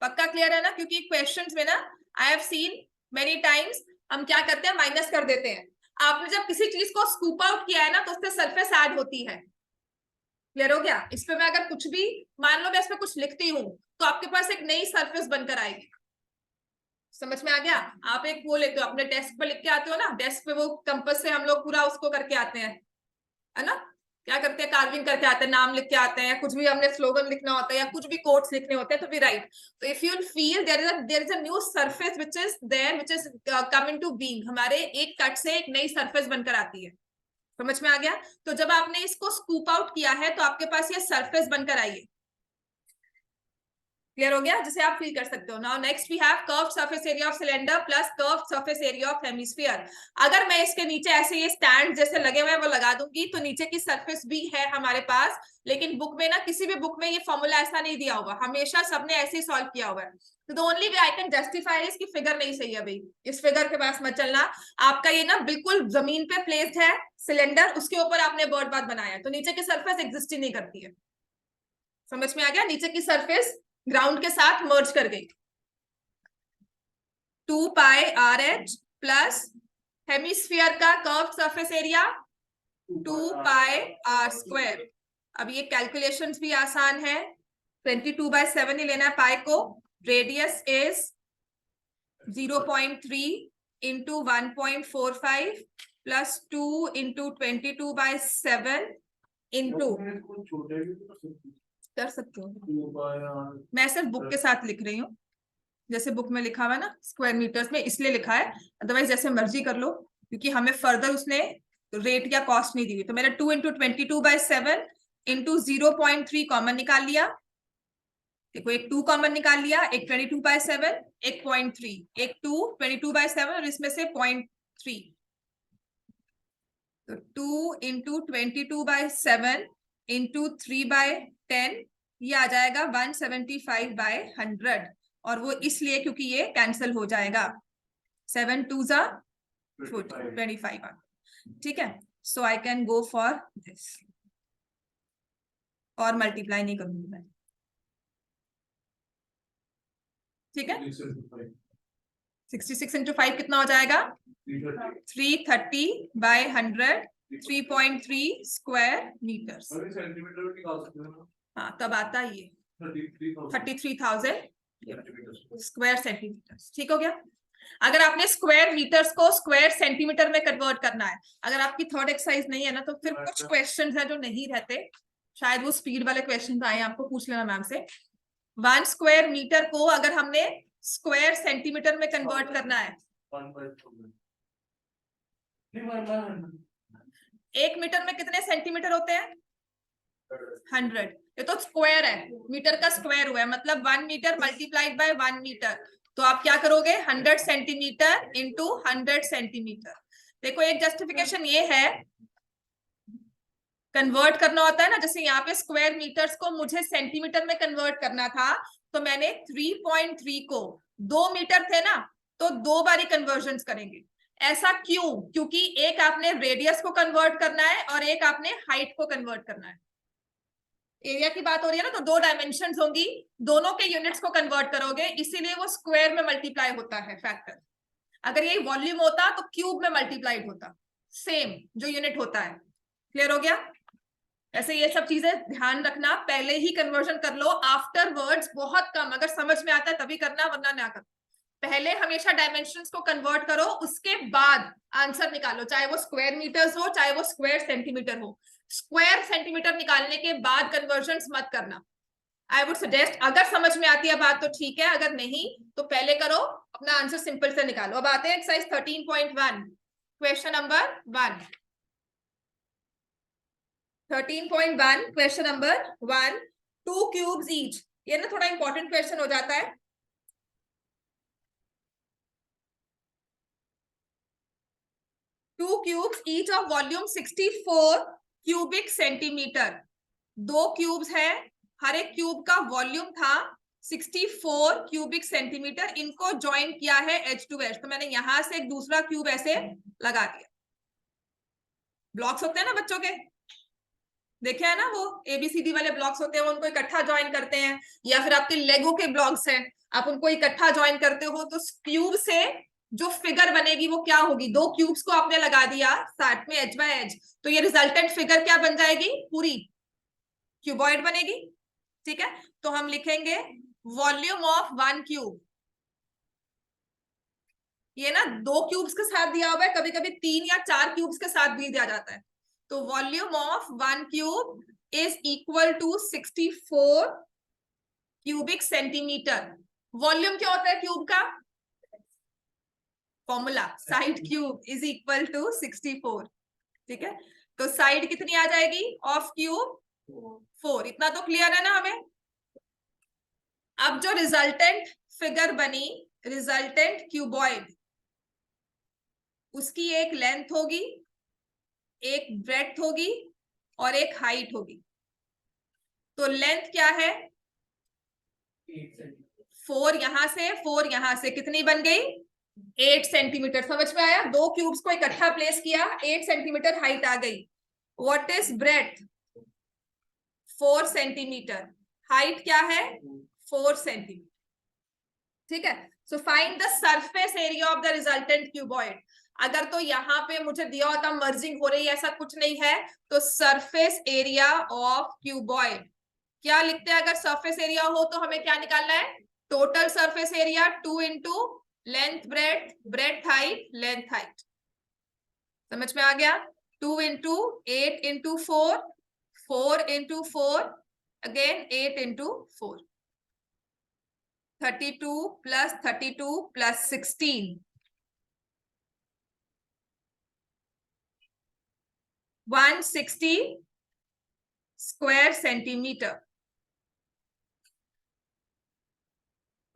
S1: पक्का क्लियर है ना, क्योंकि क्वेश्चंस में ना I have seen many times हम क्या करते हैं, माइनस कर देते हैं। आपने जब किसी चीज को स्कूप आउट किया है ना, तो उससे सरफेस ऐड होती है, क्लियर हो गया। इस पे मैं अगर कुछ भी, मान लो मैं इसमें कुछ लिखती हूँ, तो आपके पास एक नई सरफेस बनकर आएगी, समझ में आ गया। आप एक वो लेते हो, अपने डेस्क पे लिख के आते हो ना, डेस्क पे वो कंपास से हम लोग पूरा उसको करके आते हैं, है ना, क्या करते हैं, कार्विंग करके आते हैं, नाम लिख के आते हैं, कुछ भी हमने स्लोगन लिखना होता है या कुछ भी कोट्स लिखने होते हैं तो वी राइट। तो if you feel there is a new surface which is there, which is coming to being, हमारे एक कट से एक नई सरफेस बनकर आती है, समझ में आ गया। तो जब आपने इसको स्कूप आउट किया है तो आपके पास ये सरफेस बनकर आई है, क्लियर हो गया, जिसे आप फील कर सकते हो। Now next we have curved surface area of cylinder plus curved surface area of hemisphere. अगर मैं इसके नीचे ऐसे ये स्टैंड जैसे लगे हुए हैं वो लगा दूंगी, तो नीचे की सरफेस भी है हमारे पास, लेकिन बुक में ना, किसी भी बुक में ये फॉर्मूला ऐसा नहीं दिया होगा, हमेशा सबने ऐसे ही सॉल्व किया हुआ है। तो the only way I can justify is कि फिगर नहीं सही है भाई, इस फिगर के पास मत चलना। आपका ये ना बिल्कुल जमीन पे प्लेस्ड है सिलेंडर, उसके ऊपर आपने बर्ड बाथ बनाया है, तो नीचे की सरफेस एग्जिस्ट ही नहीं करती है, समझ में आ गया। नीचे की सरफेस ग्राउंड के साथ मर्ज कर गई। 2 pi r h plus hemisphere का curve surface area 2 pi r square. अब ये कैलकुलेशंस भी आसान है, 22/7 ही लेना है पाई को। Radius is 0.3 into 1.45 plus 2 into 22/7 into, कर सकते हो, मैं सिर्फ बुक के साथ लिख रही हूँ, जैसे बुक में लिखा हुआ है ना स्क्वायर मीटर्स में, इसलिए लिखा है, अदरवाइज जैसे मर्जी कर लो, क्योंकि हमें फर्दर उसने रेट या कॉस्ट नहीं दी हुई। तो मैंने 2 इंटू 22/7 इंटू 0.3 कॉमन निकाल लिया, देखो एक 2 कॉमन निकाल लिया, एक 22/7, एक 0.3, एक 2 22/7 और इसमें से 0.3, तो 2 इंटू 22/7 इंटू 3/10, ये आ जाएगा 175/100, और वो इसलिए क्योंकि ये कैंसिल हो जाएगा, 7 2s are 25, ठीक है। So I can go for this, और मल्टीप्लाई नहीं करूंगी मैं, ठीक है। 66 इंटू 5 कितना हो जाएगा, 330/100, 3.3 स्क्वायर मीटर्स। हाँ तब आता है ये 33,000 स्क्वायर सेंटीमीटर्स, ठीक हो गया। अगर आपने स्क्वायर मीटर्स को स्क्वायर सेंटीमीटर में कन्वर्ट करना है, अगर आपकी थर्ड एक्सरसाइज नहीं है ना, तो फिर कुछ क्वेश्चंस हैं जो नहीं रहते, शायद वो स्पीड वाले क्वेश्चंस आए, आपको पूछ लेना मैम से। 1 स्क्वायर मीटर को अगर हमने स्क्वायर सेंटीमीटर में कन्वर्ट करना है, 1 मीटर में कितने सेंटीमीटर होते हैं, 100। ये तो स्क्वायर है, मीटर का स्क्वायर हुआ है, मतलब 1 मीटर मल्टीप्लाइड बाय 1 मीटर, तो आप क्या करोगे, 100 सेंटीमीटर इंटू 100 सेंटीमीटर। देखो एक जस्टिफिकेशन ये है, कन्वर्ट करना होता है ना, जैसे यहाँ पे स्क्वायर मीटर्स को मुझे सेंटीमीटर में कन्वर्ट करना था, तो मैंने 3.3 को 2 मीटर थे ना, तो 2 बारी कन्वर्जन करेंगे। ऐसा क्यों, क्योंकि एक आपने रेडियस को कन्वर्ट करना है और एक आपने हाइट को कन्वर्ट करना है। एरिया की बात हो रही है ना, तो 2 डायमेंशंस होंगी, दोनों के यूनिट्स को कन्वर्ट करोगे, इसीलिए वो स्क्वायर में मल्टीप्लाई होता है फैक्टर। अगर ये वॉल्यूम होता तो क्यूब में मल्टीप्लाइड होता, सेम जो यूनिट होता है, क्लियर हो गया। ऐसे ये सब चीजें ध्यान रखना, पहले ही कन्वर्जन कर लो, आफ्टर वर्ड्स बहुत कम, अगर समझ में आता है तभी करना, वरना ना कर। पहले हमेशा डायमेंशंस को कन्वर्ट करो, उसके बाद आंसर निकालो, चाहे वो स्क्वायर मीटर्स हो चाहे वो स्क्वायर सेंटीमीटर हो। स्क्वायर सेंटीमीटर निकालने के बाद कन्वर्जन मत करना। आई वुड सजेस्ट, अगर समझ में आती है बात तो ठीक है, अगर नहीं तो पहले करो, अपना आंसर सिंपल से निकालो। अब आते हैं exercise 13.1, question number 1। 13.1 question number 1, 2 cubes each. ये ना थोड़ा इंपॉर्टेंट क्वेश्चन हो जाता है। To cubes each of volume 64 cubic centimetre. 2 cubes है, हर एक क्यूब का वॉल्यूम था 64 क्यूबिक सेंटीमीटर, इनको ज्वाइन किया है एज टू एज। तो मैंने यहां से एक दूसरा क्यूब ऐसे लगा दिया। ब्लॉक्स होते हैं ना बच्चों के, देखे है ना, वो एबीसीडी वाले ब्लॉक्स होते हैं, वो उनको इकट्ठा ज्वाइन करते हैं, या फिर आपके लेगो के ब्लॉक्स हैं, आप उनको इकट्ठा ज्वाइन करते हो, तो क्यूब से जो फिगर बनेगी वो क्या होगी? 2 क्यूब्स को आपने लगा दिया साथ में एज बाय एज, तो ये रिजल्टेंट फिगर क्या बन जाएगी? पूरी क्यूबॉइड बनेगी। ठीक है, तो हम लिखेंगे वॉल्यूम ऑफ 1 क्यूब। ये ना 2 क्यूब्स के साथ दिया हुआ है, कभी कभी 3 या 4 क्यूब्स के साथ भी दिया जाता है। तो volume of 1 cube is equal to 64 cubic centimetre. Volume क्या होता है क्यूब का? Formula side cube is equal to 64। ठीक है, तो साइड कितनी आ जाएगी ऑफ क्यूब? 4। इतना तो क्लियर है ना हमें? अब जो रिजल्टेंट फिगर बनी, रिजल्टेंट क्यूबॉइड, उसकी एक लेंथ होगी, एक ब्रेड्थ होगी और एक हाइट होगी। तो लेंथ क्या है? 4 यहां से 4 यहां से, कितनी बन गई? 8 सेंटीमीटर। समझ में आया? 2 क्यूब्स को इकट्ठा प्लेस किया, 8 सेंटीमीटर हाइट आ गई। What is breadth? 4 centimetre. Height क्या है? 4 सेंटीमीटर। ठीक है, so find the surface area of the resultant cuboid. अगर तो यहाँ पे मुझे दिया होता मर्जिंग हो रही है, ऐसा कुछ नहीं है, तो सरफेस एरिया ऑफ क्यूबॉइड क्या लिखते हैं? अगर सरफेस एरिया हो तो हमें क्या निकालना है? Total surface area 2 into length breadth, breadth height, length height. समझ में आ गया? 2 into 8 into 4, 4 into 4, again 8 into 4, 32 plus 32 plus 16, 160 square centimetre.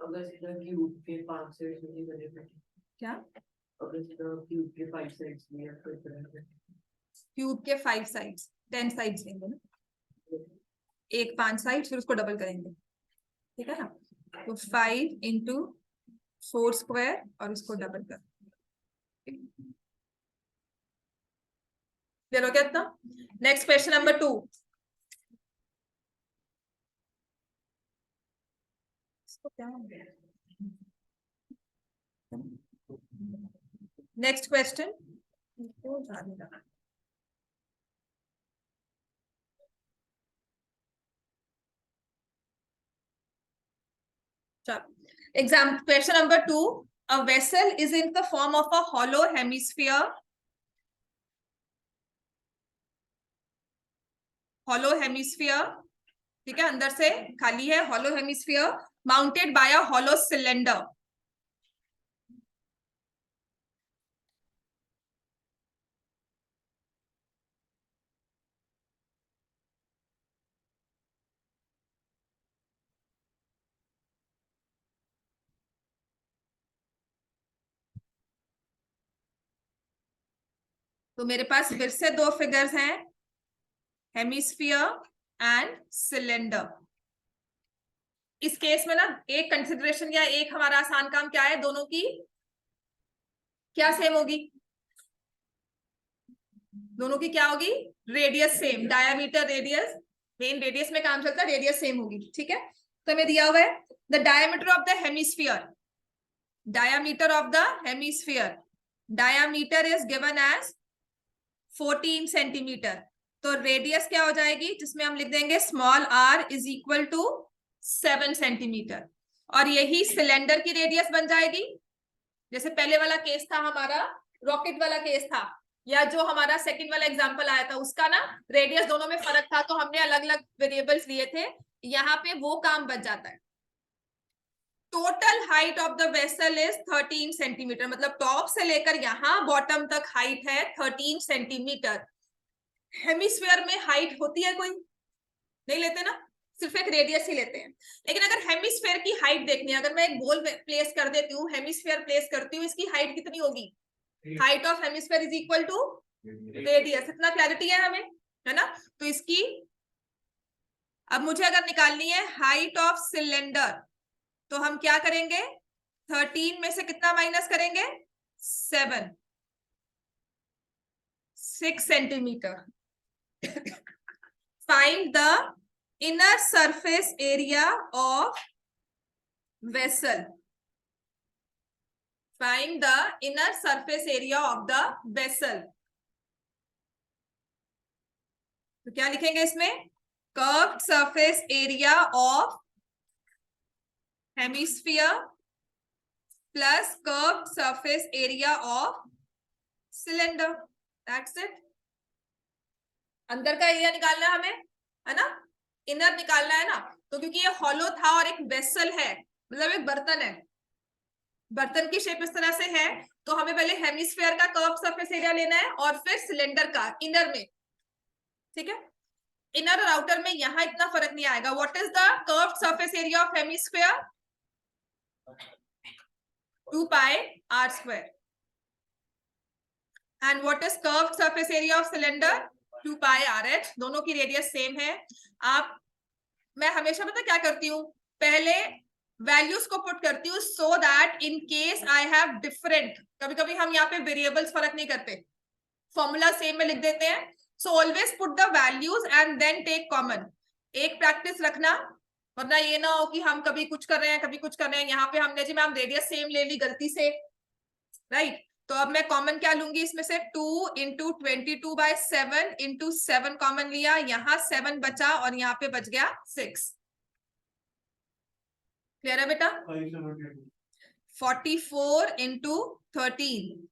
S3: अगर सीधा क्यूब के 5 साइड्स नहीं बने थे,
S1: क्या?
S3: अगर सीधा क्यूब के 5 साइड्स नहीं है तो इतना
S1: क्यूब के 5 साइड्स, 10 साइड्स लेंगे ना, एक 5 साइड, फिर उसको डबल करेंगे। ठीक है ना, तो 5 इंटू 4 स्क्वायर और इसको डबल कर, चलो क्या था? Next question number 2। Next question, exam question number 2, a vessel is in the form of a hollow hemisphere, hollow hemisphere, ठीक है, अंदर से खाली है, hollow hemisphere mounted by a hollow cylinder. तो मेरे पास फिर से 2 फिगर्स हैं, हेमिस्फीयर एंड सिलेंडर। इस केस में ना एक कंसिडरेशन या एक हमारा आसान काम क्या है, दोनों की क्या सेम होगी? दोनों की क्या होगी? Radius same, diameter radius, main radius में काम चलता है, रेडियस सेम होगी। ठीक है, तो हमें दिया हुआ है the diameter of the hemisphere, diameter of the hemisphere, diameter is given as 14 centimetre. तो रेडियस क्या हो जाएगी, जिसमें हम लिख देंगे small r is equal to 7 centimetre, और यही सिलेंडर की रेडियस बन जाएगी। जैसे पहले वाला केस था हमारा, रॉकेट वाला केस था, या जो हमारा सेकंड वाला एग्जांपल आया था उसका ना रेडियस दोनों में फर्क था, तो हमने अलग अलग वेरिएबल्स लिए थे। यहाँ पे वो काम बच जाता है। Total height of the vessel is 13 centimetre, मतलब टॉप से लेकर यहाँ बॉटम तक हाइट है 13 सेंटीमीटर। हेमिस्फीयर में हाइट होती है कोई? नहीं लेते ना, सिर्फ एक रेडियस ही लेते हैं। लेकिन अगर हेमिस्फीयर की हाइट देखनी है, अगर मैं एक बॉल प्लेस कर देती हूँ, हेमिस्फीयर प्लेस करती हूँ, इसकी हाइट कितनी होगी? Height of hemisphere is equal to radius. इतना क्लैरिटी है हमें, है ना? तो इसकी अब मुझे अगर निकालनी है हाइट ऑफ सिलेंडर, तो हम क्या करेंगे? 13 में से कितना माइनस करेंगे? 7, 6 centimetre. Find the inner surface area of vessel. Find the inner surface area of the vessel. तो क्या लिखेंगे इसमें? Curved surface area of hemisphere plus curved surface area of cylinder. That's it. अंदर का एरिया निकालना है हमें, है ना? इनर निकालना है ना, तो क्योंकि ये हॉलो था और एक वेसल है, मतलब एक बर्तन है, बर्तन की शेप इस तरह से है, तो हमें पहले हेमिस्फीयर का कर्व सरफेस एरिया लेना है और फिर सिलेंडर का इनर में। ठीक है, इनर और आउटर में यहां इतना फर्क नहीं आएगा। What is the curved surface area of hemisphere? 2 pi r square. And what is curved surface area of cylinder? 2 pi rh। दोनों की रेडियस सेम है। आप, मैं हमेशा पता क्या करती हूँ, पहले वैल्यूज को पुट करती हूँ so that in case I have different, कभी कभी हम यहाँ पे वेरिएबल्स फर्क नहीं करते, फॉर्मूला सेम में लिख देते हैं। So always put the values and then take common. एक प्रैक्टिस रखना, वरना ये ना हो कि हम कभी कुछ कर रहे हैं कभी कुछ कर रहे हैं। यहाँ पे हमने जी मैम रेडियस सेम ले ली गलती से, राइट? तो अब मैं कॉमन क्या लूंगी इसमें से? 2 इंटू 22/7 इंटू 7 कॉमन लिया, यहाँ 7 बचा और यहाँ पे बच गया 6। क्लियर है बेटा? 44 into 13,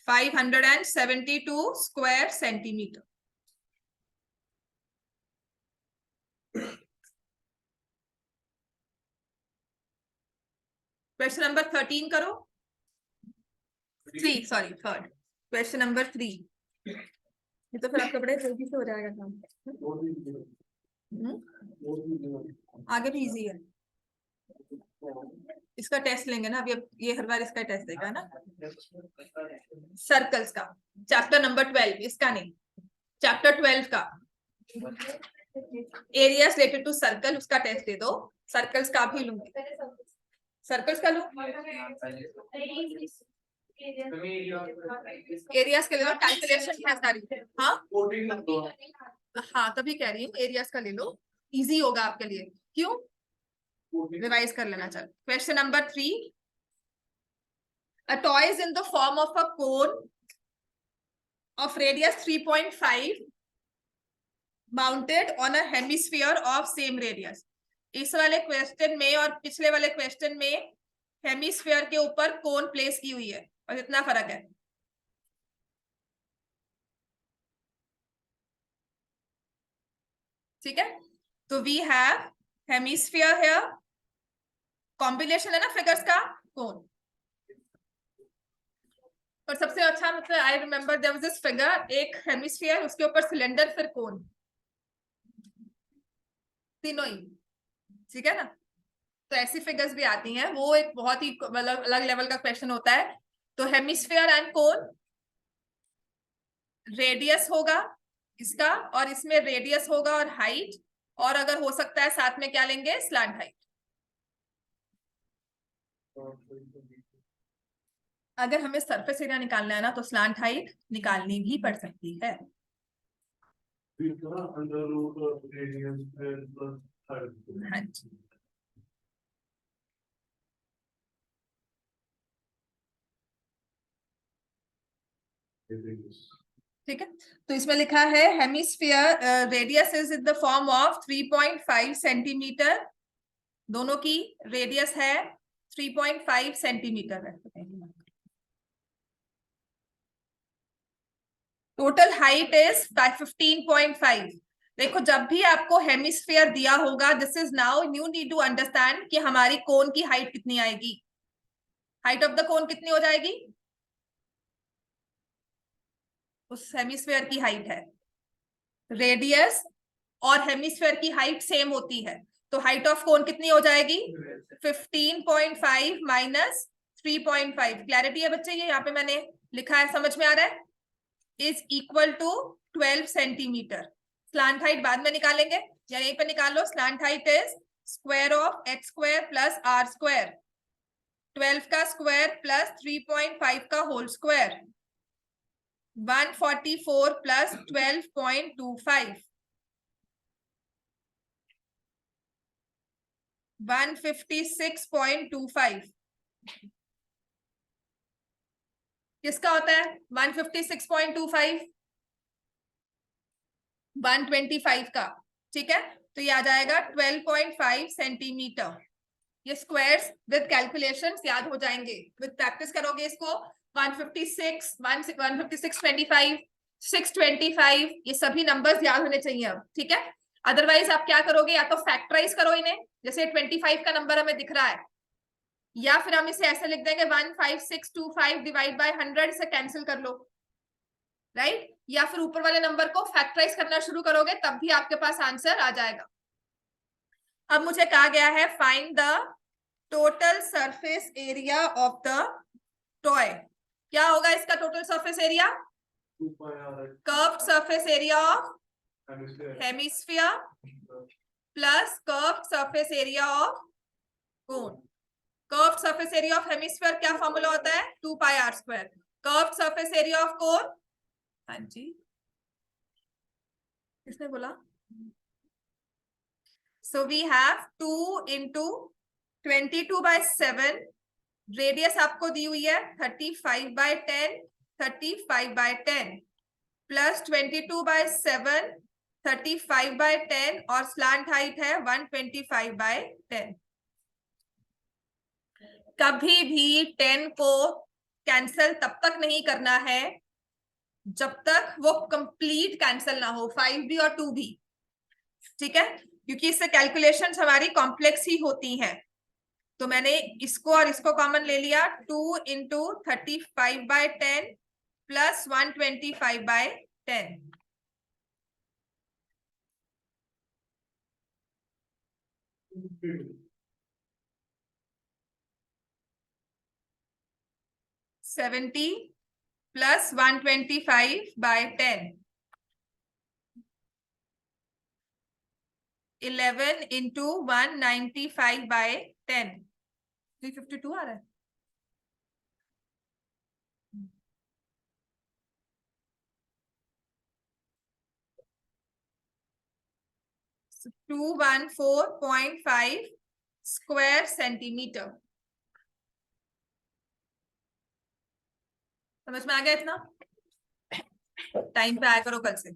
S1: 572 square centimetre. Question number 13 करो। 3, सॉरी, थर्ड। Question number 3। ये तो फिर आपका बड़े जल्दी से हो जाएगा काम। आगे भी इजी है, इसका टेस्ट लेंगे ना अभी। अब ये हर बार इसका टेस्ट देगा ना, सर्कल्स का, चैप्टर नंबर 12, इसका नहीं, चैप्टर 12 का एरियाज रिलेटेड टू सर्कल, उसका टेस्ट दे दो। सर्कल्स का भी लूंगी, सर्कल्स का लूं, एरियाज के ले लो, कैलकुलेशन है सारी। हाँ हाँ, तभी कह रही हूँ एरियाज का ले लो, इजी होगा आपके लिए। क्यों? रिवाइज कर लेना। चल, question number 3। A toy is in the form of a cone of radius 3.5 mounted on a hemisphere of same radius. इस वाले क्वेश्चन में और पिछले वाले क्वेश्चन में हेमिस्फीयर के ऊपर कोन प्लेस की हुई है, और इतना फर्क है। ठीक है, तो we have hemisphere here, combination है ना फिगर्स का, कोन। और सबसे अच्छा मतलब I remember there was this figure, एक हेमिस्फीयर, उसके ऊपर सिलेंडर, फिर कोन, तीनों ही। ठीक है ना? तो ऐसी फिगर्स भी आती हैं, वो एक बहुत ही मतलब अलग लेवल का क्वेश्चन होता है। तो हेमिस्फीयर एंड कोन, रेडियस होगा इसका, और इसमें रेडियस होगा और हाइट, और अगर हो सकता है साथ में क्या लेंगे? Slant height. अगर हमें सरफेस एरिया निकालना है ना, तो स्लैंट हाइट निकालनी भी पड़ सकती है। हाँ जी। ठीक है, तो इसमें लिखा है hemisphere radius is in the form of 3.5 centimetre, दोनों की रेडियस है 3.5 सेंटीमीटर है। Total height is 15.5। देखो जब भी आपको हेमिस्फीयर दिया होगा, this is now you need to understand कि हमारी कोन की हाइट कितनी आएगी। हाइट ऑफ द कोन कितनी हो जाएगी, उस हेमिस्फीयर की हाइट है, रेडियस और हेमिस्फीयर की हाइट सेम होती है, तो हाइट ऑफ कोन कितनी हो जाएगी 15.5 माइनस 3.5। क्लैरिटी है बच्चे, ये यहाँ पे मैंने लिखा है, समझ में आ रहा है, is equal to 12 centimetre. Slant height बाद में निकालेंगे, या यहीं पे निकाल लो। Slant height is square of h square plus r square, 12 का स्क्वायर प्लस 3.5 का होल स्क्वायर, 144 प्लस 12.25, 156.25। किसका होता है 156.25? 125 का। ठीक है, तो ये आ जाएगा 12.5 सेंटीमीटर। ये स्क्वायर्स विद कैलकुलेशंस याद हो जाएंगे, विद प्रैक्टिस करोगे इसको। 156, 156.25, 625, ये सभी नंबर्स याद होने चाहिए अब। ठीक है, अदरवाइज आप क्या करोगे, या तो फैक्टराइज करो इन्हें, जैसे 25 का नंबर हमें दिख रहा है, या फिर हम इसे ऐसे लिख देंगे 15625 डिवाइड बाय 100, इसे कैंसिल कर लो, राइट। या फिर ऊपर वाले नंबर को फैक्टराइज करना शुरू करोगे, तब भी आपके पास आंसर आ जाएगा। अब मुझे कहा गया है find the total surface area of the toy. क्या होगा इसका total surface area? Curved surface area of hemisphere plus curved surface area of cone. Curved surface area of hemisphere क्या फॉर्मूला होता है, 2 pi r square. Curved surface area of cone, हाँ जी किसने बोला? So we have 2 into 22/7, radius आपको दी हुई है 35/10, 35/10 plus 22/7, 35/10 और स्लांट हाइट है 125/10। कभी भी 10 को कैंसल तब तक नहीं करना है जब तक वो कंप्लीट कैंसल ना हो, 5 भी और 2 भी। ठीक है, क्योंकि इससे कैलकुलेशंस हमारी कॉम्प्लेक्स ही होती हैं। तो मैंने इसको और इसको कॉमन ले लिया, 2 into 35/10 प्लस 125/10। $70 प्लस 125/10, 11 into 195/10, 352 आ रहा है। 214.5 स्क्वायर सेंटीमीटर। समझ में आ गया इतना? टाइम पे आया करो कल से।